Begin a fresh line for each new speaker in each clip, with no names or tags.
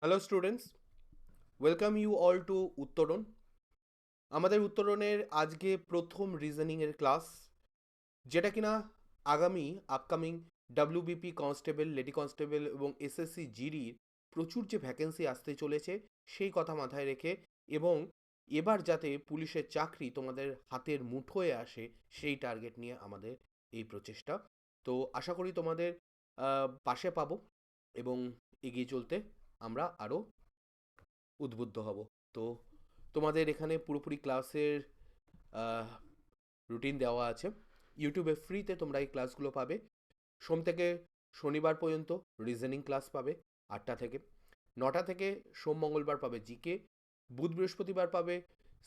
Hello students, welcome you all to Uttaran. আমাদের উত্তরণের আজকে প্রথম রিজনিংয়ের ক্লাস, যেটা কিনা আগামী upcoming WBP constable, lady constable এবং এসএসসি জিডির প্রচুর যে ভ্যাকেন্সি আসতে চলেছে সেই কথা মাথায় রেখে, এবং এবার যাতে পুলিশের চাকরি তোমাদের হাতের মুঠোয় আসে সেই টার্গেট নিয়ে আমাদের এই প্রচেষ্টা। তো আশা করি তোমাদের পাশে পাবো এবং এগিয়ে চলতে আমরা আরও উদ্বুদ্ধ হব। তো তোমাদের এখানে পুরোপুরি ক্লাসের রুটিন দেওয়া আছে। ইউটিউবে ফ্রিতে তোমরা এই ক্লাসগুলো পাবে। সোম থেকে শনিবার পর্যন্ত রিজনিং ক্লাস পাবে 8টা থেকে। 9টা থেকে সোম মঙ্গলবার পাবে জিকে, বুধ বৃহস্পতিবার পাবে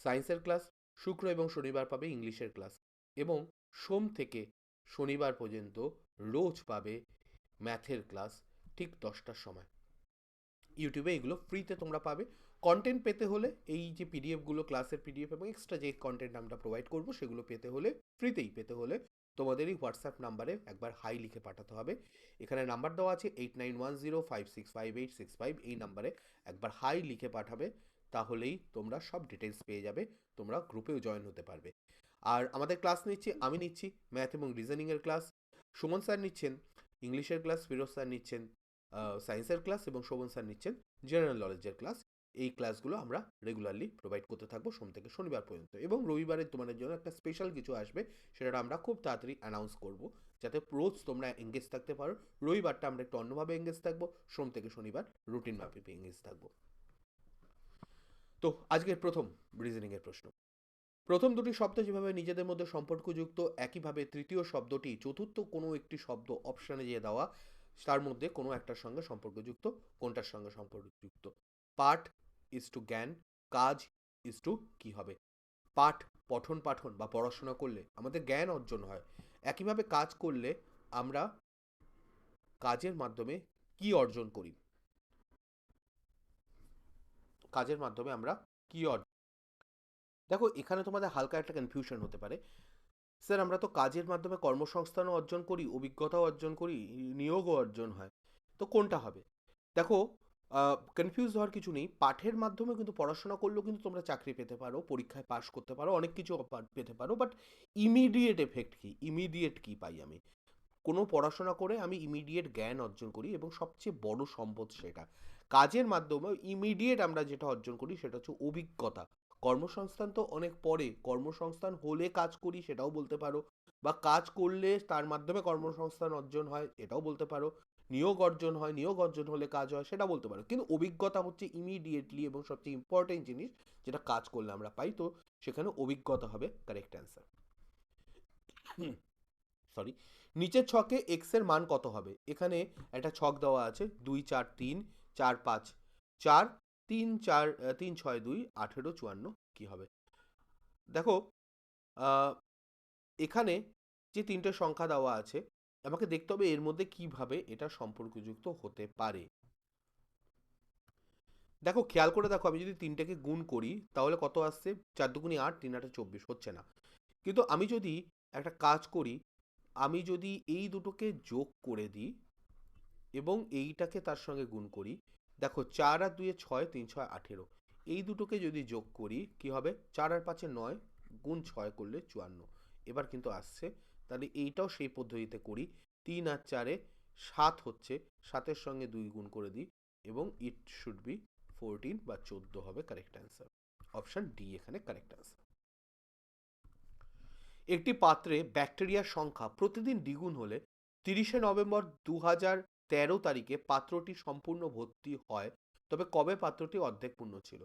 সায়েন্সের ক্লাস, শুক্র এবং শনিবার পাবে ইংলিশের ক্লাস, এবং সোম থেকে শনিবার পর্যন্ত রোজ পাবে ম্যাথের ক্লাস ঠিক 10টার সময়। ইউটিউবে এগুলো ফ্রিতে তোমরা পাবে। কন্টেন্ট পেতে হলে এই যে পিডিএফগুলো, ক্লাসের পিডিএফ এবং এক্সট্রা যে কন্টেন্ট আমরা প্রোভাইড করবো সেগুলো পেতে হলে, ফ্রিতেই পেতে হলে, তোমাদের এই হোয়াটসঅ্যাপ নাম্বারে একবার হাই লিখে পাঠাতে হবে। এখানে নাম্বার দেওয়া আছে 8910565865, এই নাম্বারে একবার হাই লিখে পাঠাবে, তাহলেই তোমরা সব ডিটেলস পেয়ে যাবে, তোমরা গ্রুপেও জয়েন হতে পারবে। আর আমাদের ক্লাস আমি নিচ্ছি ম্যাথ এবং রিজনিংয়ের ক্লাস, সুমন স্যার নিচ্ছেন ইংলিশের ক্লাস, ফিরোজ স্যার নিচ্ছেন সায়েন্সের ক্লাস, এবং শোভন স্যার নিচ্ছেন জেনারেল নলেজের ক্লাস। এই ক্লাসগুলো আমরা রেগুলারলি প্রোভাইড করতে থাকবো সোম থেকে শনিবার পর্যন্ত, এবং রবিবারে তোমাদের জন্য একটা স্পেশাল কিছু আসবে, সেটা আমরা খুব তাড়াতাড়ি অ্যানাউন্স করব, যাতে রোজ তোমরা এঙ্গেজ থাকতে পারো। রবিবারটা আমরা একটু অন্যভাবে এঙ্গেজ থাকবো, সোম থেকে শনিবার রুটিন মাফিক এঙ্গেজ থাকবো। তো আজকের প্রথম রিজনিংয়ের প্রশ্ন। প্রথম দুটি শব্দ যেভাবে নিজেদের মধ্যে সম্পর্কযুক্ত, একইভাবে তৃতীয় শব্দটি চতুর্থ কোনো একটি শব্দ অপশানে যে দেওয়া, তার মধ্যে কোনো একটার সঙ্গে সম্পর্কযুক্ত, কোনটার সঙ্গে সম্পর্কযুক্ত? পাঠ ইজ টু জ্ঞান, কাজ ইজ টু কি হবে? পাঠ, পঠন পাঠন বা পড়াশোনা করলে আমাদের জ্ঞান অর্জন হয়, একইভাবে কাজ করলে আমরা কাজের মাধ্যমে কি অর্জন করি? কাজের মাধ্যমে আমরা কি অর্জন? দেখো, এখানে তোমাদের হালকা একটা কনফিউশন হতে পারে। স্যার, আমরা তো কাজের মাধ্যমে কর্মসংস্থানও অর্জন করি, অভিজ্ঞতাও অর্জন করি, নিয়োগও অর্জন হয়, তো কোনটা হবে? দেখো, কনফিউজ হওয়ার কিছু নেই। পাঠের মাধ্যমে কিন্তু পড়াশোনা করলেও কিন্তু তোমরা চাকরি পেতে পারো, পরীক্ষায় পাশ করতে পারো, অনেক কিছু পেতে পারো, বাট ইমিডিয়েট এফেক্ট কি, ইমিডিয়েট কি পাই আমি? কোনো পড়াশোনা করে আমি ইমিডিয়েট জ্ঞান অর্জন করি, এবং সবচেয়ে বড় সম্পদ সেটা। কাজের মাধ্যমে ইমিডিয়েট আমরা যেটা অর্জন করি সেটা হচ্ছে অভিজ্ঞতা। কর্মসংস্থান তো অনেক পরে, কর্মসংস্থান হলে কাজ করি সেটাও বলতে পারো, বা কাজ করলে তার মাধ্যমে কর্মসংস্থান অর্জন হয় এটাও বলতে পারো, নিয়োগ অর্জন হয়, নিয়োগ অর্জন হলে কাজ হয় সেটা বলতে পারো, কিন্তু অভিজ্ঞতা হচ্ছে ইমিডিয়েটলি এবং সবচেয়ে ইম্পর্টেন্ট জিনিস, যেটা কাজ করলে আমরা পাই। তো সেখানে অভিজ্ঞতা হবে কারেক্ট অ্যান্সার। সরি। নিচের ছকে এক্স এর মান কত হবে? এখানে একটা ছক দেওয়া আছে 2 4 3 4 5 4 3 4 3 6 2 18 54, কি হবে? দেখো, এখানে যে তিনটে সংখ্যা দেওয়া আছে, আমাকে দেখতে হবে এর মধ্যে কিভাবে এটা সম্পর্কযুক্ত হতে পারে। দেখো, খেয়াল করে দেখো, আমি যদি তিনটেকে গুণ করি তাহলে কত আসছে? 4 2 8, 3 8 24, হচ্ছে না। কিন্তু আমি যদি একটা কাজ করি, আমি যদি এই দুটোকে যোগ করে দিই এবং এইটাকে তার সঙ্গে গুণ করি, দেখো 4 আর 2 6, 3 6 18, এই দুটোকে যদি যোগ করি কি হবে? 4 আর 5 9, গুণ 6 করলে 54, এবার কিন্তু আসছে। তাহলে এইটাও সেই পদ্ধতিতে করি, 3 আর 4 7 হচ্ছে, 7-এর সঙ্গে 2 গুণ করে দিই, এবং ইট শুড বি 14 বা 14 হবে কারেক্ট অ্যান্সার। অপশন ডি এখানে কারেক্ট অ্যান্সার। একটি পাত্রে ব্যাকটেরিয়ার সংখ্যা প্রতিদিন দ্বিগুণ হলে 30শে নভেম্বর 2013 তারিখে পাত্রটি সম্পূর্ণ ভর্তি হয়, তবে কবে পাত্রটি অর্ধেক পূর্ণ ছিল?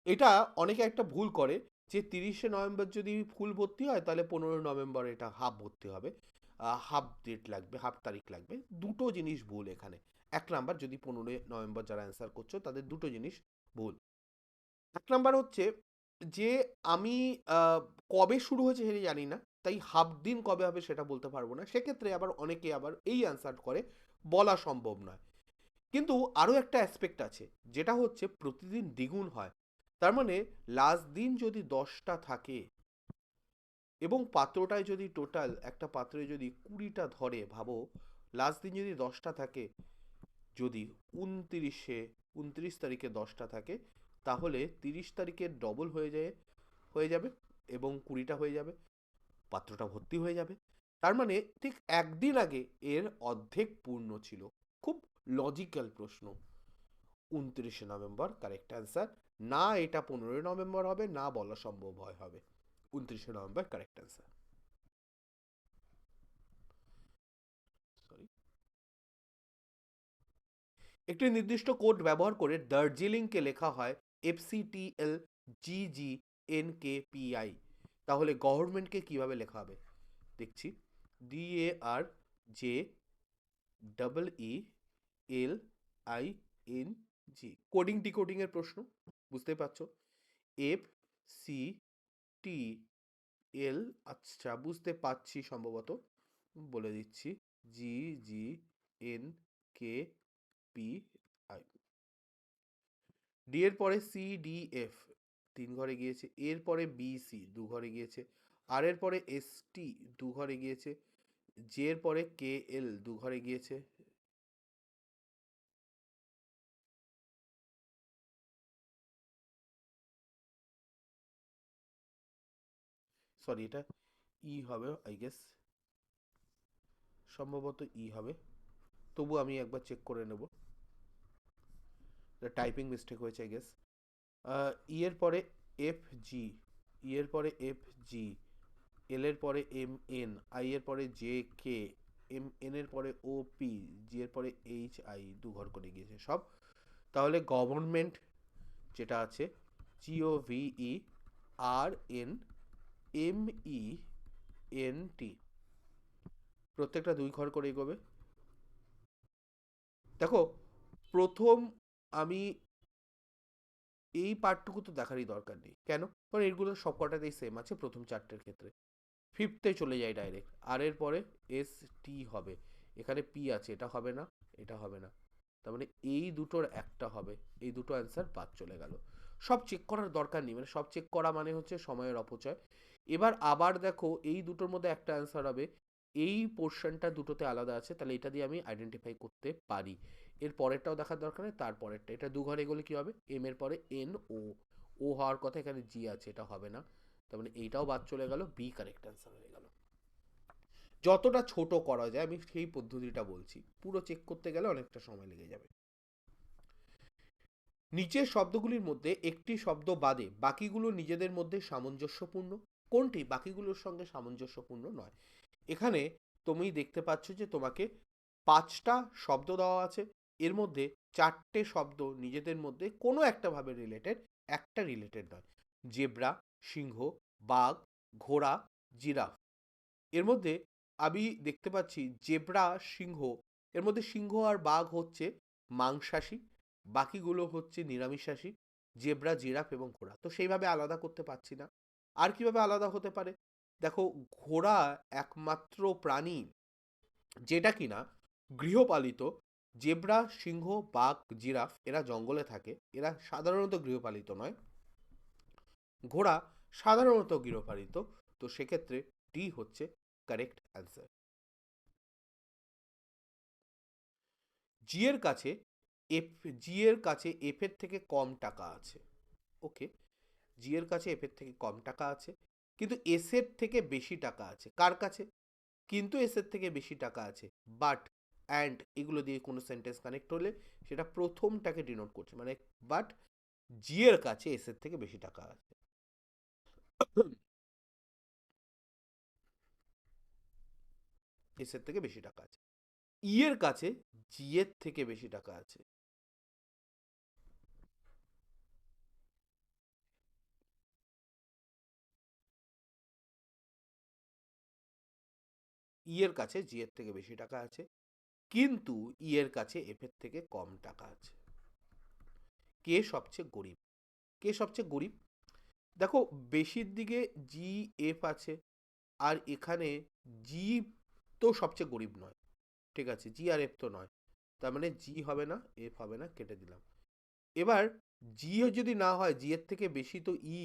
এটা অনেকে একটা ভুল করে, যে 30শে নভেম্বর যদি ফুল ভর্তি হয় তাহলে 15 নভেম্বর এটা হাফ ভর্তি হবে, হাফ ডেট লাগবে, হাফ তারিখ লাগবে। দুটো জিনিস ভুল এখানে। 1 নাম্বার, যদি 15 নভেম্বর যারা অ্যান্সার করছো তাদের দুটো জিনিস ভুল। 1 নাম্বার হচ্ছে যে আমি কবে শুরু হয়েছে সেটা জানি না, তাই হাফ দিন কবে হবে সেটা বলতে পারবো না। সেক্ষেত্রে আবার অনেকে আবার এই অ্যান্সার করে, বলা সম্ভব নয়। কিন্তু আরও একটা অ্যাসপেক্ট আছে, যেটা হচ্ছে প্রতিদিন দ্বিগুণ হয়। তার মানে লাস্ট দিন যদি 10টা থাকে এবং পাত্রটায় যদি টোটাল একটা পাত্রে যদি 20টা ধরে, ভাবো লাস্ট দিন যদি 10টা থাকে, যদি 29 তারিখে 10টা থাকে তাহলে 30 তারিখের ডবল হয়ে যাবে এবং 20টা হয়ে যাবে, পাত্রটা ভর্তি হয়ে যাবে। তার মানে ঠিক একদিন আগে এর অর্ধেক পূর্ণ ছিল। খুব লজিক্যাল প্রশ্ন। 29 নভেম্বর কারেক্ট অ্যান্সার। না এটা 15 নভেম্বর হবে, না বলা সম্ভব হবে। 29 নভেম্বর কারেক্ট অ্যান্সার। সরি। একটি নির্দিষ্ট কোড ব্যবহার করে দার্জিলিংকে লেখা হয় FCTL GGNKPI, তাহলে গভর্নমেন্টকে কিভাবে লেখা হবে দেখছি। DARJEELING, কোডিং ডিকোডিং এর প্রশ্ন, বুঝতে পারছো। FCTL, আচ্ছা বুঝতে পারছি সম্ভবত, বলে দিচ্ছি GGNKPI। ডি এর পরে CDF 3 ঘরে গিয়েছে, এর পরে BC 2 ঘরে গিয়েছে, আর এর পরে ST 2 ঘরে গিয়েছে, জে এর পরে KL 2 ঘরে গিয়েছে, সরি এটা হবে আই গেস, সম্ভবত হবে, তবু আমি একবার চেক করে নেব, টাইপিং মিস্টেক হয়েছে আই গেস। এর পরে FG, এর পরে FG, এল এর পরে MN, আই এর পরে JK, এন এর পরে OP, জি এর পরে HI 2 ঘর করে গিয়েছে সব। তাহলে গভর্নমেন্ট যেটা আছে GOVERNMENT, প্রত্যেকটা 2 ঘর করে এগোবে। দেখো প্রথম আমি এই পার্টটুকু তো দেখারই দরকার নেই, কেন? কারণ এগুলো সবকটাতেই সেম আছে প্রথম 4টের ক্ষেত্রে। ফিফথে চলে যাই ডাইরেক্ট, আর এর পরে ST হবে, এখানে P আছে, এটা হবে না, এটা হবে না, তার মানে এই দুটোর একটা হবে, এই দুটো অ্যান্সার বাদ চলে গেল। সব চেক করার দরকার নেই, মানে সব চেক করা মানে হচ্ছে সময়ের অপচয়। এবার আবার দেখো এই দুটোর মধ্যে একটা অ্যান্সার হবে, এই পোর্শনটা দুটোতে আলাদা আছে, তাহলে এটা দিয়ে আমি আইডেন্টিফাই করতে পারি। এর পরেরটাও দেখার দরকার নেই, তারপরেরটা, এটা 2 ঘরে এগোলে কি হবে, এম এর পরে ও হওয়ার কথা, এখানে জি আছে, এটা হবে না, তার মানে এইটাও বাদ চলে গেল, বি কারেক্ট অ্যান্সার হয়ে গেল। যতটা ছোট করা যায় আমি সেই পদ্ধতিটা বলছি, পুরো চেক করতে গেলে অনেকটা সময় লেগে যাবে। নিচের শব্দগুলির মধ্যে একটি শব্দ বাদে বাকিগুলো নিজেদের মধ্যে সামঞ্জস্যপূর্ণ কোনটি বাকিগুলোর সঙ্গে সামঞ্জস্যপূর্ণ নয়? এখানে তুমি দেখতে পাচ্ছ যে তোমাকে 5টা শব্দ দেওয়া আছে, এর মধ্যে 4টে শব্দ নিজেদের মধ্যে কোনো একটা ভাবে রিলেটেড, একটা রিলেটেড নয়। জেব্রা, সিংহ, বাঘ, ঘোড়া, জিরাফ। এর মধ্যে আমি দেখতে পাচ্ছি জেব্রা, সিংহ, এর মধ্যে সিংহ আর বাঘ হচ্ছে মাংসাশী, বাকিগুলো হচ্ছে নিরামিষাশী, জেব্রা, জিরাফ এবং ঘোড়া, তো সেইভাবে আলাদা করতে পারছি না। আর কিভাবে আলাদা হতে পারে? দেখো ঘোড়া একমাত্র প্রাণী যেটা কিনা গৃহপালিত, জেব্রা, সিংহ, বাঘ, জিরাফ এরা জঙ্গলে থাকে, এরা সাধারণত গৃহপালিত নয়, ঘোড়া সাধারণত গৃহপালিত, তো সেক্ষেত্রে ডি হচ্ছে কারেক্ট অ্যান্সার। জি এর কাছে এফ এর থেকে কম টাকা আছে, ওকে, জি এর কাছে এফ এর থেকে কম টাকা আছে, কিন্তু এস এর থেকে বেশি টাকা আছে, কার কাছে? কিন্তু এস এর থেকে বেশি টাকা আছে, বাট, অ্যান্ড এগুলো দিয়ে কোনো সেন্টেন্স কানেক্ট হলে সেটা প্রথমটাকে ডিনোট করছে, মানে বাট জি এর কাছে এস এর থেকে বেশি টাকা আছে। এস এর থেকে বেশি টাকা আছে, ই এর কাছে জি এর থেকে বেশি টাকা আছে, ই এর কাছে জি এর থেকে বেশি টাকা আছে, কিন্তু ই এর কাছে এফ এর থেকে কম টাকা আছে। কে সবচেয়ে গরিব? কে সবচেয়ে গরিব? দেখো বেশির দিকে জি এফ আছে, আর এখানে জি তো সবচেয়ে গরিব নয়, ঠিক আছে, জি আর এফ তো নয়, তার মানে জি হবে না, এফ হবে না, কেটে দিলাম। এবার জি যদি না হয়, জি এর থেকে বেশি তো ই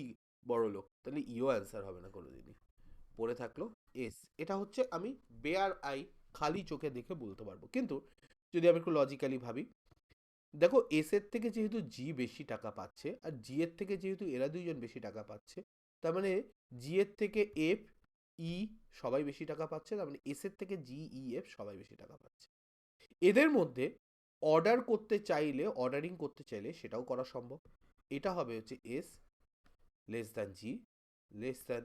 বড় লোক, তাহলে ইও অ্যান্সার হবে না কোনোদিনই, পড়ে থাকলো এস। এটা হচ্ছে আমি বেয়ার আই খালি চোখে দেখে বলতে পারবো, কিন্তু যদি আমি একটু লজিক্যালি ভাবি, দেখো এস এর থেকে যেহেতু জি বেশি টাকা পাচ্ছে আর জি এর থেকে যেহেতু এরা দুইজন বেশি টাকা পাচ্ছে, তার মানে জি এর থেকে এফ ই সবাই বেশি টাকা পাচ্ছে, তার মানে এস এর থেকে জি ই এফ সবাই বেশি টাকা পাচ্ছে। এদের মধ্যে অর্ডারিং করতে চাইলে সেটাও করা সম্ভব। এটা হবে হচ্ছে এস লেস দ্যান জি লেস দ্যান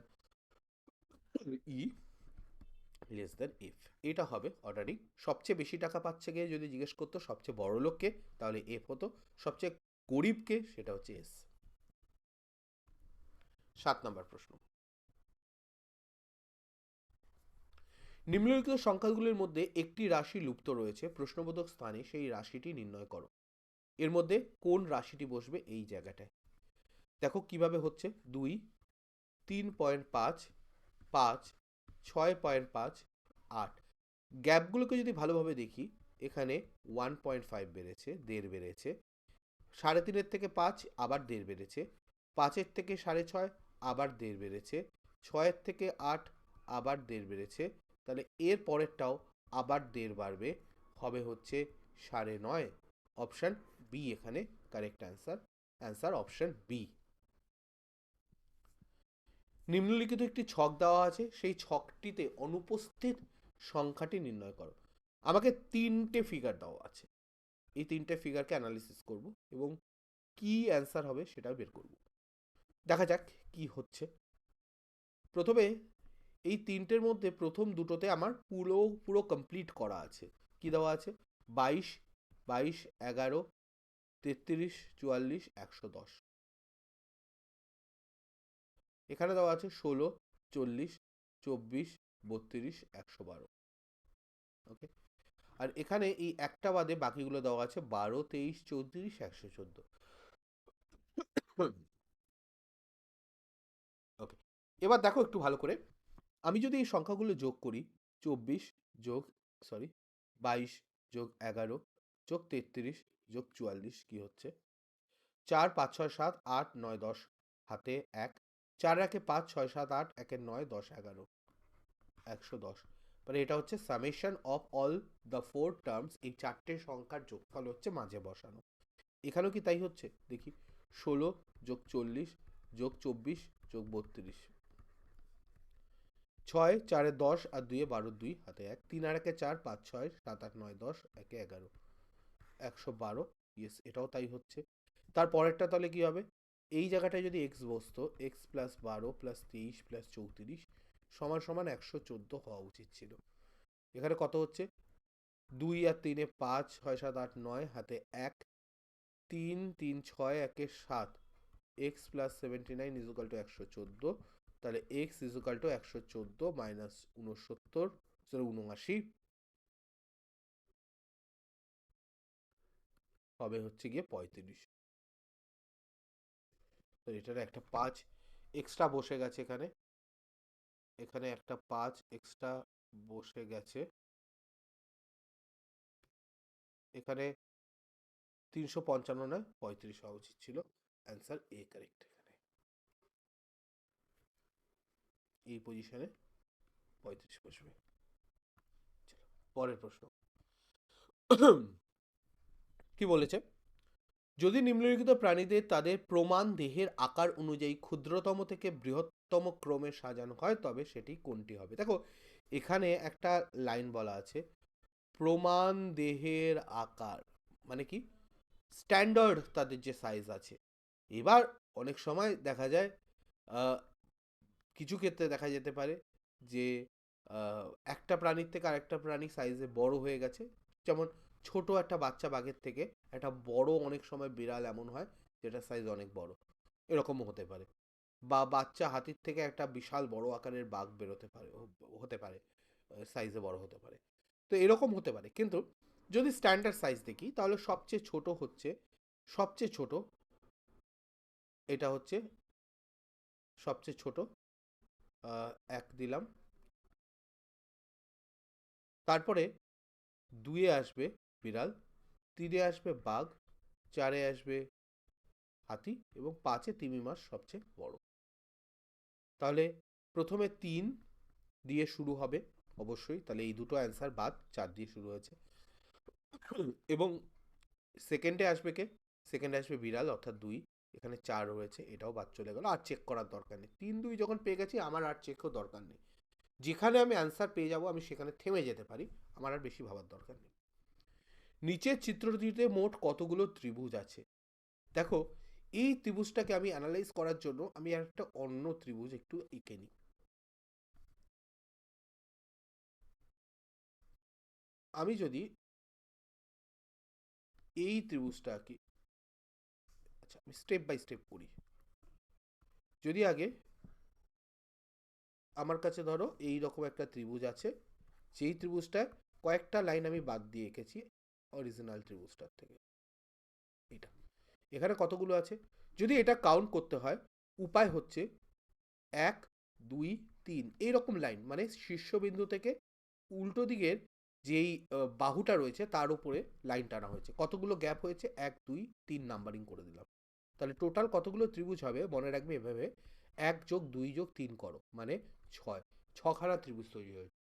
ই লেস দ্যান এফ। এটা হবে অর্ডারিং। সবচেয়ে বেশি টাকা পাচ্ছে কে যদি জিজ্ঞেস করতো, সবচেয়ে বড় লোককে, তাহলে এফ হতো। সবচেয়ে গরিবকে, সেটা হচ্ছে এস। 7 নম্বর প্রশ্ন, নিম্নলিখিত সংখ্যাগুলির মধ্যে একটি রাশি লুপ্ত রয়েছে, প্রশ্নবোধক স্থানে সেই রাশিটি নির্ণয় করো। এর মধ্যে কোন রাশিটি বসবে এই জায়গাটায়? দেখো কিভাবে হচ্ছে, 2, 3.5, 5, 6.5, 8। গ্যাপগুলোকে যদি ভালোভাবে দেখি, এখানে 1.5 বেড়েছে, 1.5 বেড়েছে, 3.5-এর থেকে 5 আবার 1.5 বেড়েছে, 5-এর থেকে 6.5 আবার 1.5 বেড়েছে, 6-এর থেকে 8 আবার 1.5 বেড়েছে, তাহলে এর পরেরটাও আবার 1.5 বাড়বে, হবে হচ্ছে 9.5। অপশান বি এখানে correct answer. Answer option B. নিম্নলিখিত একটি ছক দেওয়া আছে, সেই ছকটিতে অনুপস্থিত সংখ্যাটি নির্ণয় করো। আমাকে 3টে ফিগার দেওয়া আছে, এই 3টে ফিগারকে অ্যানালিসিস করব এবং কি অ্যান্সার হবে সেটাও বের করব। দেখা যাক কি হচ্ছে। প্রথমে এই 3টের মধ্যে প্রথম দুটোতে আমার পুরো পুরো কমপ্লিট করা আছে। কি দেওয়া আছে? 22, 22, 11, 33, 44, 110। এখানে দেওয়া আছে 16, 40, 24, 32, 112। ওকে, আর এখানে এই একটা বাদে বাকিগুলো দেওয়া আছে 12, 23, 34, 114। ওকে, এবার দেখো একটু ভালো করে, আমি যদি এই সংখ্যাগুলো যোগ করি, 24 যোগ সরি 22 যোগ 11 যোগ 33 যোগ 44, কি হচ্ছে? 4, 5, 6, 7, 8, 9, 10, হাতে 1, 4 একে 5, 6, 7, 8, 1 9, 10, 11, 110। মানে এটা হচ্ছে summation of all the 4 terms, এই 4টে সংখ্যার যোগফল হচ্ছে মাঝে বসানো। এখানেও কি তাই হচ্ছে? দেখি, 16 যোগ 40 যোগ 24 যোগ 32, 6, 4 10 আর 2 12, 2 হাতে 1, 3 আর 1 4, 5 6 7 8 9 10, 1 11, 112। ইয়েস, এটাও তাই হচ্ছে। তারপরেরটা তাহলে কি হবে? এই জায়গাটায় যদি এক্স বসতো, এক্স প্লাস 12 প্লাস 23 প্লাস 34 সমান সমান 114 হওয়া উচিত ছিল। এখানে কত হচ্ছে? 2 আর 3 5, 6 7 8 9 হাতে 1, 3 3 6 1 7, x plus 79 is equal to 114। তাহলে x is equal to 114 minus 69, 79 হবে হচ্ছে গিয়ে 35। তো এটার একটা 5 এক্সট্রা বসে গেছে এখানে, এখানে একটা 5 এক্সট্রা বসে গেছে, এখানে 355 নয় 35 হওয়া উচিত ছিল। অ্যান্সার এ কারেক্ট। এখানে এই পজিশনে 35 বসবে। পরের প্রশ্ন কি বলেছে? যদি নিম্নলিখিত প্রাণীদের তাদের প্রমাণ দেহের আকার অনুযায়ী ক্ষুদ্রতম থেকে বৃহত্তম ক্রমে সাজানো হয়, তবে সেটি কোনটি হবে? দেখো এখানে একটা লাইন বলা আছে, প্রমাণ দেহের আকার মানে কি? স্ট্যান্ডার্ড তাদের যে সাইজ আছে। এবার অনেক সময় দেখা যায়, কিছু ক্ষেত্রে দেখা যেতে পারে যে একটা প্রাণীর থেকে আরেকটা প্রাণী সাইজে বড় হয়ে গেছে। যেমন ছোট একটা বাচ্চা বাঘের থেকে একটা বড় অনেক সময় বিড়াল এমন হয় যেটা সাইজ অনেক বড়, এরকমও হতে পারে। বা বাচ্চা হাতির থেকে একটা বিশাল বড় আকারের বাঘ বেরোতে পারে, হতে পারে, সাইজে বড় হতে পারে। তো এরকম হতে পারে, কিন্তু যদি স্ট্যান্ডার্ড সাইজ দেখি তাহলে সবচেয়ে ছোট হচ্ছে, সবচেয়ে ছোট এটা হচ্ছে সবচেয়ে ছোট, 1 দিলাম। তারপরে 2-এ আসবে বিড়াল, 3-এ আসবে বাঘ, 4-এ আসবে হাতি এবং 5-এ তিমি মাছ সবচেয়ে বড়। তাহলে প্রথমে 3 দিয়ে শুরু হবে অবশ্যই, তাহলে এই দুটো অ্যান্সার বাদ, 4 দিয়ে শুরু হয়েছে। এবং সেকেন্ডে আসবে কে? সেকেন্ডে আসবে বিড়াল, অর্থাৎ 2। এখানে 4 রয়েছে, এটাও বাদ চলে গেল, আর চেক করার দরকার নেই। 3 2 যখন পেয়ে গেছি, আমার আর চেকও দরকার নেই। যেখানে আমি অ্যান্সার পেয়ে যাব আমি সেখানে থেমে যেতে পারি, আমার আর বেশি ভাবার দরকার নেই। নিচের চিত্রটিতে মোট কতগুলো ত্রিভুজ আছে? দেখো, এই ত্রিভুজটাকে আমি অ্যানালাইজ করার জন্য আমি একটা অন্য ত্রিভুজ একটু এঁকে নিই। আমি যদি এই ত্রিভুজটা আঁকি, আচ্ছা আমি স্টেপ বাই স্টেপ করি। যদি আগে আমার কাছে ধরো এই রকম একটা ত্রিভুজ আছে, যেই ত্রিভুজটায় কয়েকটা লাইন আমি বাদ দিয়ে এঁকেছি অরিজিনাল ত্রিভুজটার থেকে। এটা এখানে কতগুলো আছে যদি এটা কাউন্ট করতে হয়, উপায় হচ্ছে 1 2 3 এইরকম লাইন, মানে শীর্ষবিন্দু থেকে উল্টো দিকের যেই বাহুটা রয়েছে তার উপরে লাইন টানা হয়েছে। কতগুলো গ্যাপ হয়েছে? 1 2 3 নাম্বারিং করে দিলাম। তাহলে টোটাল কতগুলো ত্রিভুজ হবে মনে রাখবে এভাবে, 1 যোগ 2 যোগ 3 করো মানে 6, 6খানা ত্রিভুজ তৈরি হয়েছে।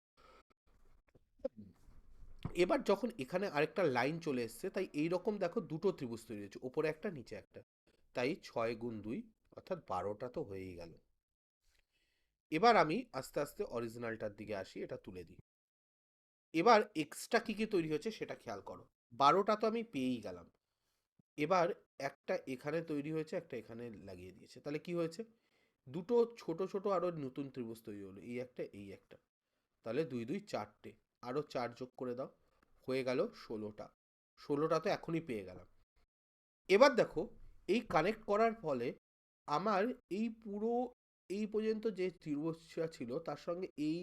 এবার যখন এখানে আরেকটা লাইন চলে এসছে, তাই এইরকম দেখো দুটো ত্রিভুজ তৈরি হয়েছে, ওপরে একটা নিচে একটা, তাই 6 গুণ 2 অর্থাৎ 12টা তো হয়েই গেল। এবার আমি আস্তে আস্তে অরিজিনালটার দিকে আসি, এটা তুলে দিই। এবার এক্সট্রা কি কি তৈরি হয়েছে সেটা খেয়াল করো। 12টা তো আমি পেয়েই গেলাম। এবার একটা এখানে তৈরি হয়েছে, একটা এখানে লাগিয়ে দিয়েছে, তাহলে কি হয়েছে? দুটো ছোট ছোট আরো নতুন ত্রিভুজ তৈরি হলো, এই একটা এই একটা। তাহলে 2 2 4টে, আরো 4 যোগ করে দাও, হয়ে গেল 16টা। 16টা তো এখনই পেয়ে গেলাম। এবার দেখো, এই কানেক্ট করার ফলে আমার এই পুরো এই পর্যন্ত যে ত্রিভুজটা ছিল তার সঙ্গে এই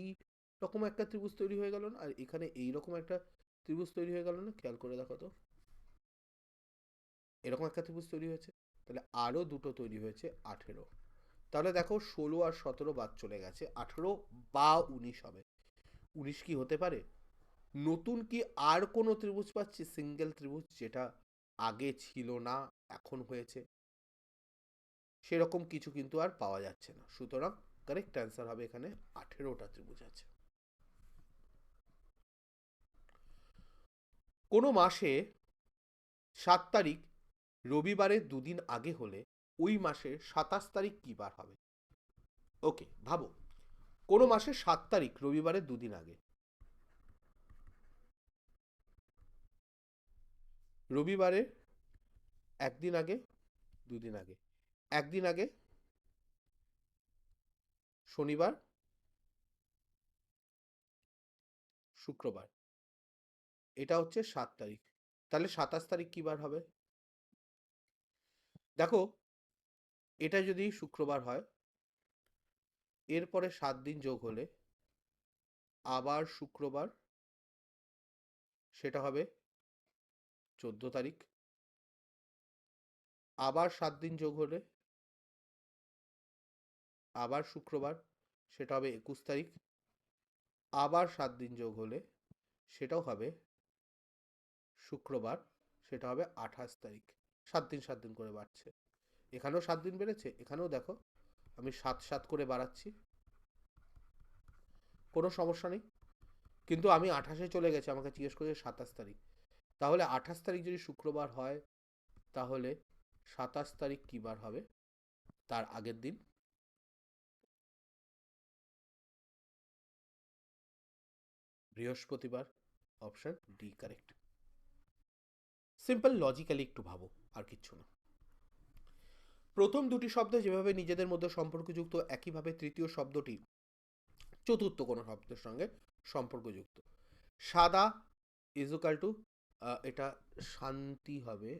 রকম একটা ত্রিভুজ তৈরি হয়ে গেল না, আর এখানে এই রকম একটা ত্রিভুজ তৈরি হয়ে গেল না? খেয়াল করে দেখো তো, এরকম একটা ত্রিভুজ তৈরি হয়েছে। তাহলে আরো দুটো তৈরি হয়েছে, 18। তাহলে দেখো 16 আর 17 বাদ চলে গেছে, 18 বা 19 হবে। 19 কি হতে পারে? নতুন কি আর কোনো ত্রিভুজ পাচ্ছি, সিঙ্গেল ত্রিভুজ, যেটা আগে ছিল না এখন হয়েছে? সেরকম কিছু কিন্তু আর পাওয়া যাচ্ছে না। সুতরাং কারেক্ট অ্যান্সার হবে এখানে 18টা ত্রিভুজ আছে। কোনো মাসে 7 তারিখ রবিবারের দুদিন আগে হলে ওই মাসের 27 তারিখ কি বার হবে? ওকে, ভাবো, কোনো মাসের 7 তারিখ রবিবারের দুদিন আগে, রবিবারের একদিন আগে, দুদিন আগে, একদিন আগে শনিবার, শুক্রবার, এটা হচ্ছে 7 তারিখ। তাহলে 27 তারিখ কি বার হবে? দেখো, এটা যদি শুক্রবার হয়, এরপরে 7 দিন যোগ হলে আবার শুক্রবার, সেটা হবে 14 তারিখ। আবার 7 দিন যোগ হলে আবার শুক্রবার, সেটা হবে 21 তারিখ। আবার 7 দিন যোগ হলে সেটাও হবে শুক্রবার, সেটা হবে 28 তারিখ। 7 দিন 7 দিন করে বাড়ছে, এখানেও 7 দিন বেড়েছে, এখানেও দেখো আমি 7 7 করে বাড়াচ্ছি, কোনো সমস্যা নেই। কিন্তু আমি 28-এ চলে গেছি, আমাকে জিজ্ঞেস করেছে 27 তারিখ। তাহলে 28 তারিখ যদি শুক্রবার হয়, তাহলে 27 তারিখ কী বার হবে? তার আগের দিন। বৃহস্পতিবার, option D correct. Simple logically একটু ভাবো, আর কিচ্ছু না। প্রথম দুটি শব্দ যেভাবে নিজেদের মধ্যে সম্পর্কযুক্ত, একইভাবে তৃতীয় শব্দটি চতুর্থ কোনো শব্দের সঙ্গে সম্পর্কযুক্ত। সাদা ইজুকাল টু, এটা শান্তি হবে,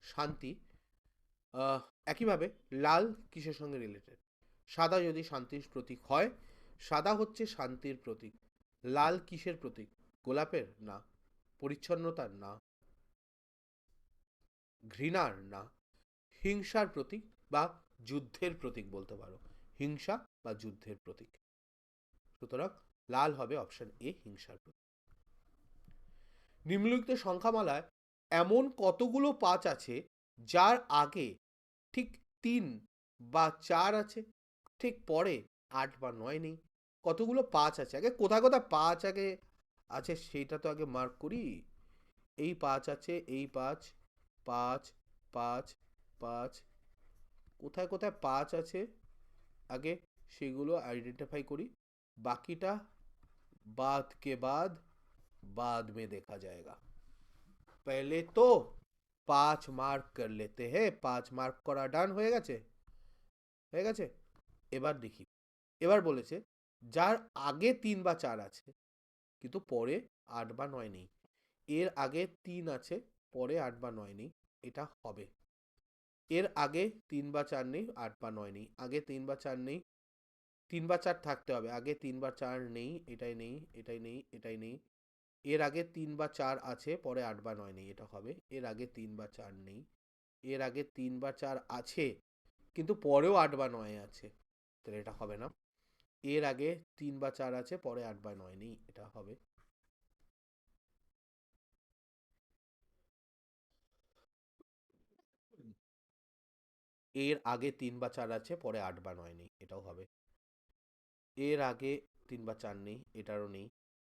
শান্তি। একইভাবে লাল কিসের সঙ্গে রিলেটেড? সাদা যদি শান্তির প্রতীক হয়, সাদা হচ্ছে শান্তির প্রতীক। লাল কিসের প্রতীক? গোলাপের? না। পরিচ্ছন্নতার? না। ঘৃণার? না। হিংসার প্রতীক বা যুদ্ধের প্রতীক বলতে পারো, হিংসা বা যুদ্ধের প্রতীক। সুতরাং লাল হবে অপশন এ, হিংসার প্রতীক। নিম্নলিখিত সংখ্যামালায় এমন কতগুলো 5 আছে যার আগে ঠিক 3 বা 4 আছে, ঠিক পরে 8 বা 9 নেই? কতগুলো 5 আছে? আগে কোথায় কোথায় 5 আগে আছে সেইটা তো আগে মার্ক করি। এই 5 আছে, এই 5, 5, 5, 5, কোথায় কোথায় 5 আছে আগে সেগুলো আইডেন্টিফাই করি, বাকিটা बाद के बाद में देखा जाएगा। पहले तो 5 মার্ক कर लेते हैं, 5 মার্ক করা ডান হয়ে গেছে, হয়ে গেছে। এবার দেখি, এবার বলেছে যার আগে 3 বা 4 আছে কিন্তু পরে 8 বা 9 নেই, এর আগে 3 আছে পরে 8 বা 9 নেই, এটা হবে। এর আগে 3 বা 4 নেই, 8 বা 9 নেই, আগে 3 বা 4 নেই, 3 বা 4 থাকতে হবে, আগে 3 বা 4 নেই, এটাই নেই, এটাই নেই, এটাই নেই। এর আগে 3 বা 4 আছে পরে 8 বা 9 নেই, এটা হবে। এর আগে 3 বা 4 নেই, এর আগে 3 বা 4 আছে কিন্তু পরেও 8 বা 9 আছে, তাহলে এটা হবে না। এর আগে 3 বা 4 আছে পরে 8 বা 9 নেই, এটা হবে। এর আগে 3 বা 4 আছে পরে 8 বা 9 নেই, এটাও হবে। এর আগে 3 বা 4 নেই, এটারও নেই।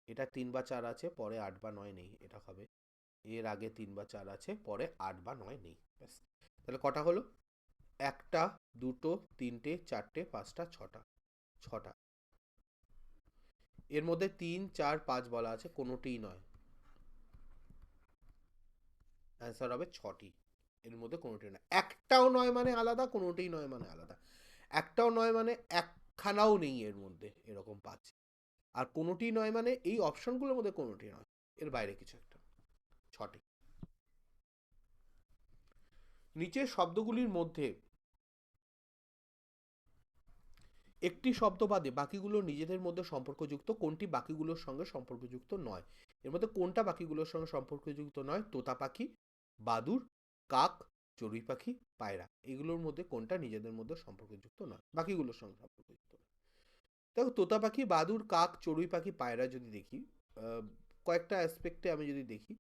এটা 3 বা 4 আছে পরে 8 বা 9 নেই, এটা হবে। এর আগে 3 বা 4 আছে পরে 8 বা 9 নেই, ব্যাস। তাহলে কটা হলো? একটা, দুটো, তিনটে, চারটে, পাঁচটা, ছটা, ছটা। এর মধ্যে 3, 4, 5 বলা আছে, কোনোটিই নয়, অ্যান্সার হবে 6টি। এর মধ্যে কোনোটি নয়, একটাও নয় মানে আলাদা, কোনোটিই নয় মানে আলাদা। একটাও নয় মানে একখানাও নেই এর মধ্যে, এরকম 5। আর কোনোটি নয় মানে এই অপশনগুলোর মধ্যে কোনোটি নয়, এর বাইরে কিছু একটা। 6টি। নিচের শব্দগুলির মধ্যে একটি শব্দ বাদে বাকিগুলো নিজেদের মধ্যে সম্পর্কযুক্ত, কোনটি বাকিগুলোর সঙ্গে সম্পর্কযুক্ত নয়? এর মধ্যে কোনটা বাকিগুলোর সঙ্গে সম্পর্কযুক্ত নয়? তোতা পাখি, বাদুড়, কাক, চড়ুই পাখি, পায়রা, এগুলোর মধ্যে কোনটা নিজেদের মধ্যে সম্পর্কযুক্ত নয়, বাকিগুলোর সঙ্গে সম্পর্কযুক্ত নয়? দেখো, তোতা পাখি, বাদুড়, কাক, চড়ুই পাখি, পায়রা যদি দেখি, কয়েকটা অ্যাসপেক্টে আমি যদি দেখি,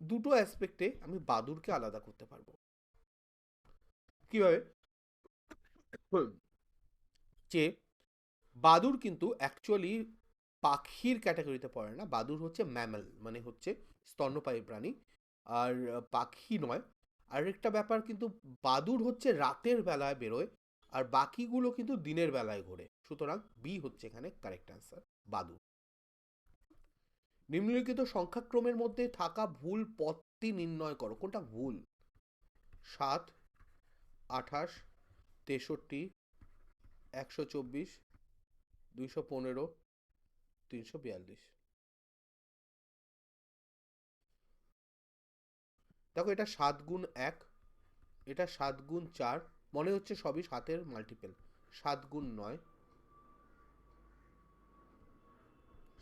দুটো অ্যাসপেক্টে আমি বাদুড়কে আলাদা করতে পারবো। কিভাবে? যে বাদুড় কিন্তু অ্যাকচুয়ালি পাখির ক্যাটাগরিতে পড়ে না, বাদুড় হচ্ছে ম্যামেল, মানে হচ্ছে স্তন্যপায়ী প্রাণী, আর পাখি নয়। আরেকটা ব্যাপার কিন্তু, বাদুড় হচ্ছে রাতের বেলায় বেরোয় আর বাকিগুলো কিন্তু দিনের বেলায় ঘোরে, সুতরাং বি হচ্ছে এখানে কারেক্ট অ্যান্সার, বাদুড়। নিম্নলিখিত সংখ্যাক্রমের মধ্যে থাকা ভুল পদটি নির্ণয় করো, কোনটা ভুল? 7, 28, 63, 124, 215, 342। দেখো, এটা 7 গুণ 1, এটা 7 গুণ 4, মনে হচ্ছে সবই 7-এর মাল্টিপেল। 7 গুণ 9,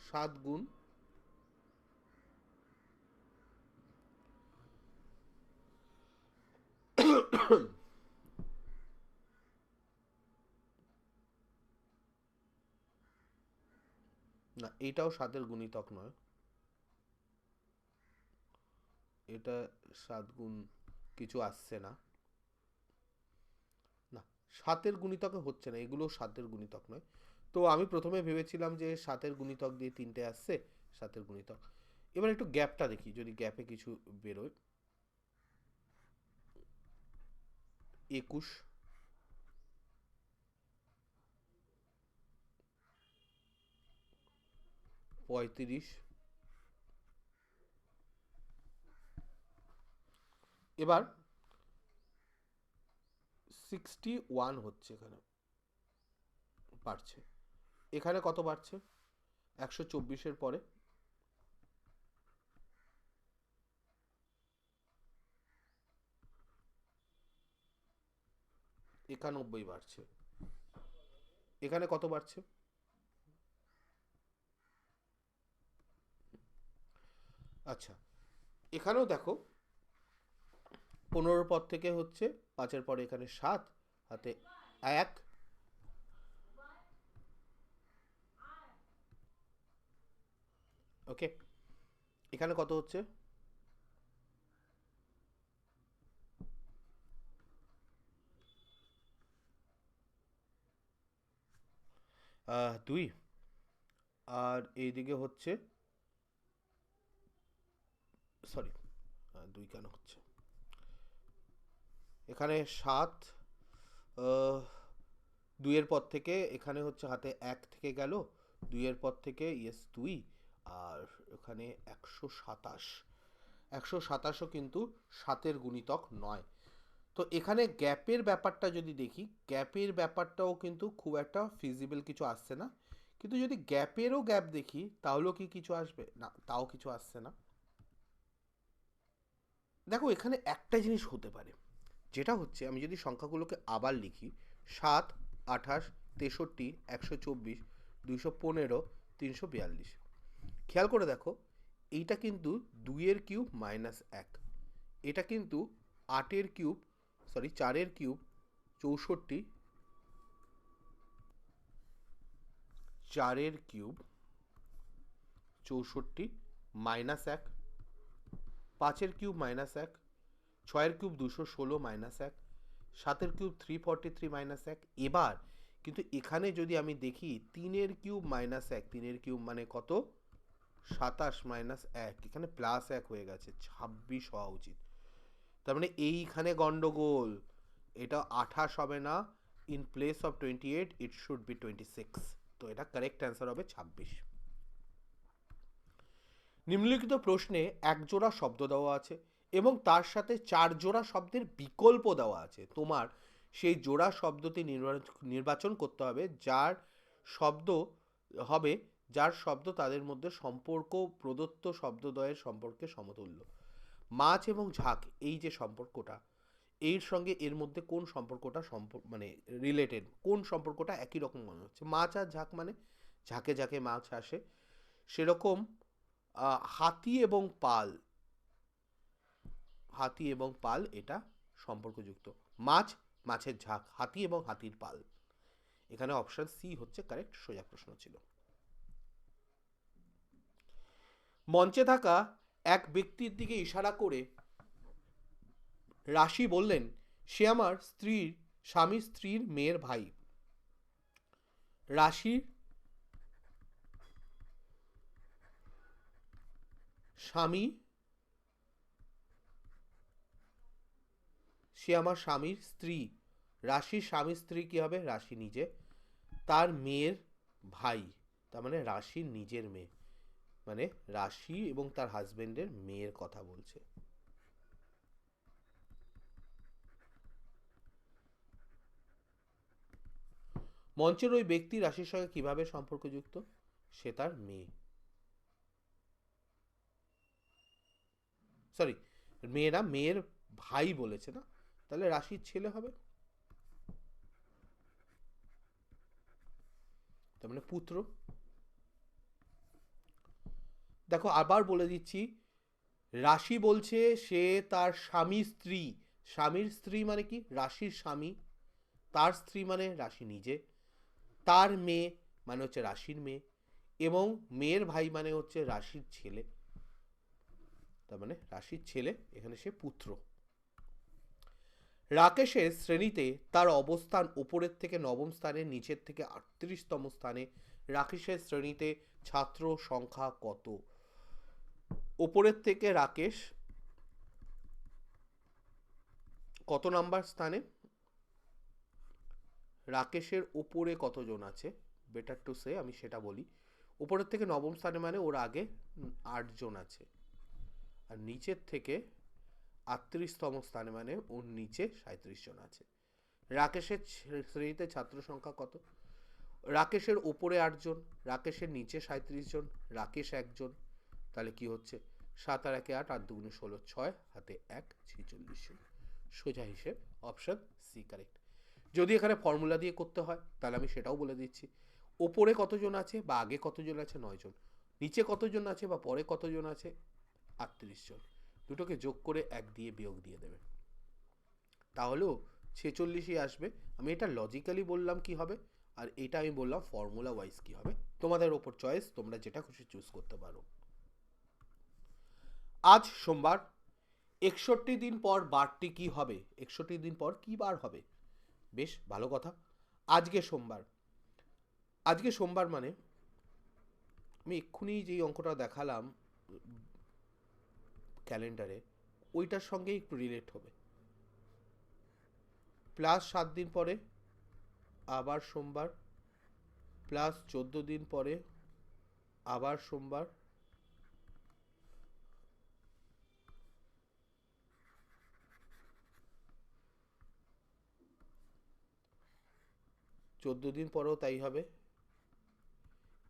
7 গুণ না, এটাও 7-এর গুণিতক নয়, এটা 7 গুণ কিছু আসছে না, না, 7-এর গুণিতকে হচ্ছে না, এগুলো 7-এর গুণিতক নয়। তো আমি প্রথমে ভেবেছিলাম যে 7-এর গুণিতক দিয়ে 3টে আসছে, 7-এর গুণিতক। এবার একটু গ্যাপটা দেখি, যদি গ্যাপে কিছু বেরোয়। 21, 35, এবার 61 হচ্ছে, এখানে বাড়ছে। এখানে কত বাড়ছে? 124-এর পরে 91 বাড়ছে। এখানে কত বাড়ছে? আচ্ছা, এখানেও দেখো, 15-র পর থেকে হচ্ছে 5-এর পরে এখানে 7, হাতে 1, ওকে। এখানে কত হচ্ছে? দুই। আর এইদিকে হচ্ছে সরি 2 কেন হচ্ছে, এখানে 7, 2-এর পর থেকে এখানে হচ্ছে হাতে 1 থেকে গেল, 2-এর পর থেকে ইয়েস 2, আর এখানে 127, 127ও কিন্তু 7-এর গুণিতক নয়। তো এখানে গ্যাপের ব্যাপারটা যদি দেখি, গ্যাপের ব্যাপারটাও কিন্তু খুব একটা ফিজিবল কিছু আসছে না, কিন্তু যদি গ্যাপেরও গ্যাপ দেখি তাহলেও কি কিছু আসবে না, তাও কিছু আসছে না। দেখো এখানে একটা জিনিস হতে পারে, যেটা হচ্ছে আমি যদি সংখ্যাগুলোকে আবার লিখি, 7, 28, 63, 124, 215, 342, খেয়াল করে দেখো এইটা কিন্তু 2-এর কিউব মাইনাস 1, এটা কিন্তু 8-এর কিউব, সরি 4-এর কিউব 64, 4-এর কিউব 64 মাইনাস 1, 5-এর কিউব মাইনাস 1, 6-এর কিউব 216 মাইনাস 1, 7-এর কিউব 343 মাইনাস 1। এবার কিন্তু এখানে যদি আমি দেখি 3-এর কিউব মাইনাস 1, 3-এর কিউব মানে কত, 27 মাইনাস 1, এখানে প্লাস 1 হয়ে গেছে, 26 হওয়া উচিত। তার মানে এইখানে গন্ডগোল, এটা 28 হবে না, in place of 28 it should be 26, তো এটা কারেক্ট অ্যান্সার হবে 26। নিম্নলিখিত প্রশ্নে এক জোড়া শব্দ দেওয়া আছে এবং তার সাথে 4 জোড়া শব্দের বিকল্প দেওয়া আছে, তোমার সেই জোড়া শব্দটি নির্বাচন করতে হবে যার শব্দ হবে, যার শব্দ তাদের মধ্যে সম্পর্ক প্রদত্ত শব্দদ্বয়ের সম্পর্কে সমতুল্য। মাছ এবং ঝাঁক, এই যে সম্পর্কটা, এর সঙ্গে এর মধ্যে কোন সম্পর্কটা মানে রিলেটেড, কোন সম্পর্কটা একই রকম মনে হচ্ছে, মাছ আর ঝাঁক মানে ঝাঁকে ঝাঁকে মাছ আসে, সেরকম হাতি এবং পাল, হাতি এবং পাল এটা সম্পর্কযুক্ত, মাছ, মাছের ঝাঁক, হাতি এবং হাতির পাল, এখানে অপশন সি হচ্ছে কারেক্ট, সোজা প্রশ্ন ছিল। মঞ্চে থাকা এক ব্যক্তির দিকে ইশারা করে রাশি বললেন, সে আমার স্ত্রীর, স্বামী স্ত্রীর মেয়ের ভাই। রাশির স্বামী, সে আমার স্বামীর স্ত্রী, রাশির স্বামী স্ত্রী কি হবে, রাশি নিজে, তার মেয়ের ভাই, তার মানে রাশির নিজের মেয়ে, মানে রাশি এবং তার হাজবেন্ডের মেয়ের কথা বলছে। মঞ্চের ওই ব্যক্তি রাশির সঙ্গে কিভাবে সম্পর্কযুক্ত, সে তার মেয়ে, সরি মেয়েরা, মেয়ের ভাই বলেছে না, তাহলে রাশির ছেলে হবে, তার মানে পুত্র। দেখো আবার বলে দিচ্ছি, রাশি বলছে সে তার স্বামী স্ত্রী, স্বামীর স্ত্রী মানে কি, রাশির স্বামী, তার স্ত্রী মানে রাশি নিজে, তার মেয়ে মানে হচ্ছে রাশির মেয়ে, এবং মেয়ের ভাই মানে হচ্ছে রাশির ছেলে, তার মানে রাশির ছেলে, এখানে সে পুত্র। রাকেশের শ্রেণীতে তার অবস্থান উপরের থেকে 9ম স্থানে, নিচের থেকে 38তম স্থানে। রাকেশের শ্রেণীতে ছাত্র সংখ্যা কত? উপরের থেকে রাকেশ কত নাম্বার স্থানে? রাকেশের উপরে কতজন আছে, বেটার টু সে, আমি সেটা বলি। উপরের থেকে 9ম স্থানে মানে ওর আগে 8 জন আছে, আর নিচের থেকে 38তম স্থানে মানে ওর নিচে 37 জন আছে। রাকেশের শ্রেণীতে ছাত্র সংখ্যা কত? রাকেশের উপরে 8 জন, রাকেশের নিচে 37 জন, রাকেশ 1 জন, তাহলে কি হচ্ছে 7 আর 1 8, 8 2 16, 6 হাতে 1 46 জন, সোজা হিসেব অপশন সি কারেক্ট। যদি এখানে ফর্মুলা দিয়ে করতে হয় তাহলে আমি সেটাও বলে দিচ্ছি, ওপরে কতজন আছে বা আগে কতজন আছে 9 জন, নিচে কতজন আছে বা পরে কতজন আছে 38 জন, দুটোকে যোগ করে 1 দিয়ে বিয়োগ দিয়ে দেবে, তাহলেও 46ই আসবে। আমি এটা লজিক্যালি বললাম কি হবে, আর এটা আমি বললাম ফর্মুলা ওয়াইজ কি হবে, তোমাদের ওপর চয়েস, তোমরা যেটা খুশি চুজ করতে পারো। আজ সোমবার, 61 দিন পর বারটি কি হবে, 61 দিন পর কি বার হবে, বেশ ভালো কথা। আজকে সোমবার, আজকে সোমবার মানে আমি এক্ষুনি যেই অঙ্কটা দেখালাম, ক্যালেন্ডারে ওইটার সঙ্গে একটু রিলেট হবে। প্লাস 7 দিন পরে আবার সোমবার, প্লাস 14 দিন পরে আবার সোমবার, চোদ্দো দিন পরেও তাই হবে,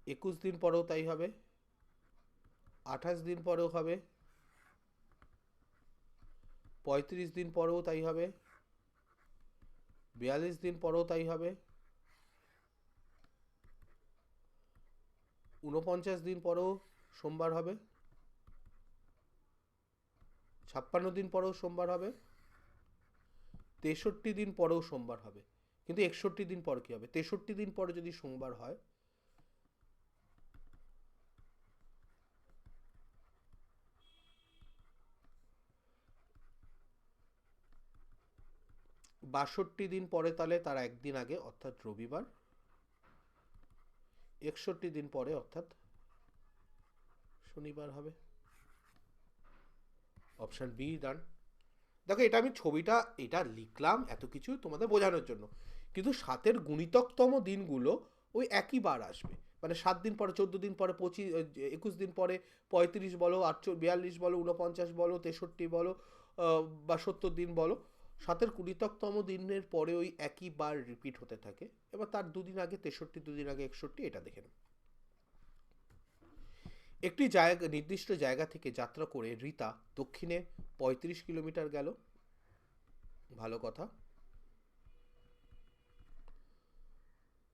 21 দিন পরেও তাই হবে, 28 দিন পরেও হবে, 35 দিন পরেও তাই হবে, 42 দিন পরেও তাই হবে, 49 দিন পরেও সোমবার হবে, 56 দিন পরেও সোমবার হবে, 63 দিন পরেও সোমবার হবে। কিন্তু 61 দিন পর কি হবে? 63 দিন পরে যদি সোমবার হয়, বাষট্টি দিন পরে তাহলে তার একদিন আগে অর্থাৎ রবিবার, 61 দিন পরে অর্থাৎ শনিবার হবে। Option be done. দেখো এটা আমি ছবিটা এটা লিখলাম এত কিছু তোমাদের বোঝানোর জন্য, কিন্তু 7-এর গুণিতকতম দিনগুলো ওই একই বার আসবে, মানে 7 দিন পরে, 14 দিন পরে, 21 দিন পরে, 35 বলো, 42 বলো, 49 বলো, 63 বলো, বা 70 দিন বলো, 7-এর গুণিতকতম দিনের পরে ওই একই বার রিপিট হতে থাকে। এবার তার দুদিন আগে 63, দুদিন আগে 61, এটা দেখে নেব। একটি জায়গা নির্দিষ্ট জায়গা থেকে যাত্রা করে রীতা দক্ষিণে 35 কিলোমিটার গেল, ভালো কথা,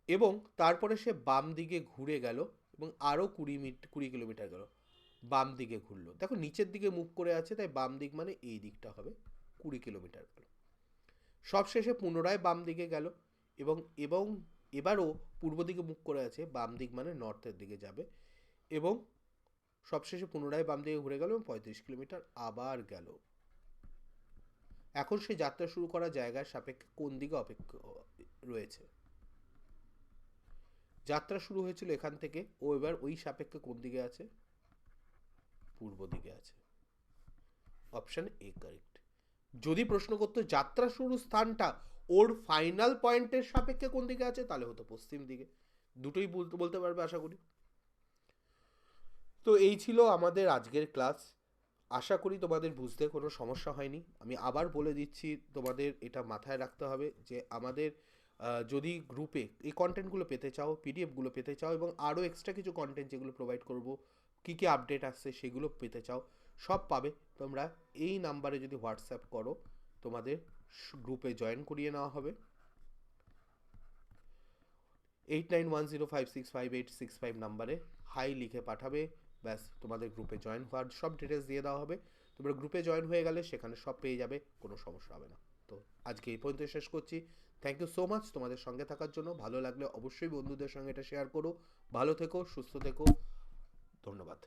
এবং তারপরে সে বাম দিকে ঘুরে গেল এবং আরও 20 কিলোমিটার গেল, বাম দিকে ঘুরলো। দেখো নিচের দিকে মুখ করে আছে, তাই বাম দিক মানে এই দিকটা হবে, 20 কিলোমিটার গেল। সবশেষে পুনরায় বাম দিকে গেল এবং এবং এবারও পূর্ব দিকে মুখ করে আছে, বাম দিক মানে নর্থের দিকে যাবে, এবং সবশেষে পুনরায় বাম দিকে ঘুরে গেল এবং 35 কিলোমিটার আবার গেল। এখন সে যাত্রা শুরু করা জায়গার সাপেক্ষে কোন দিকে অপেক্ষা রয়েছে? যাত্রা শুরু হয়েছিল এখান থেকে, ও এবার ওই সাপেক্ষে কোন দিকে আছে? পূর্ব দিকে আছে। Option A correct. যদি প্রশ্ন করতো যাত্রা শুরু স্থানটা ওর ফাইনাল পয়েন্টের সাপেক্ষে কোন দিকে আছে, তাহলে হতো পশ্চিম দিকে। দুটোই বলতে পারবে আশা করি। তো এই ছিল আমাদের আজকের ক্লাস। আশা করি তোমাদের বুঝতে কোনো সমস্যা হয়নি। আমি আবার বলে দিচ্ছি, তোমাদের এটা মাথায় রাখতে হবে যে আমাদের যদি গ্রুপে এই কন্টেন্টগুলো পেতে চাও, পিডিএফগুলো পেতে চাও, এবং আরও এক্সট্রা কিছু কন্টেন্ট যেগুলো প্রোভাইড করব, কী কী আপডেট আসছে সেগুলো পেতে চাও, সব পাবে তোমরা এই নাম্বারে যদি হোয়াটসঅ্যাপ করো, তোমাদের গ্রুপে জয়েন করিয়ে নেওয়া হবে। 8910565865 নাম্বারে হাই লিখে পাঠাবে, ব্যাস তোমাদের গ্রুপে জয়েন হওয়ার সব ডিটেলস দিয়ে দেওয়া হবে। তোমরা গ্রুপে জয়েন হয়ে গেলে সেখানে সব পেয়ে যাবে, কোনো সমস্যা হবে না। তো আজকে এই পর্যন্ত শেষ করছি। থ্যাংক ইউ সো মাচ তোমাদের সঙ্গে থাকার জন্য। ভালো লাগলে অবশ্যই বন্ধুদের সঙ্গে এটা শেয়ার করো। ভালো থেকো, সুস্থ থেকো, ধন্যবাদ।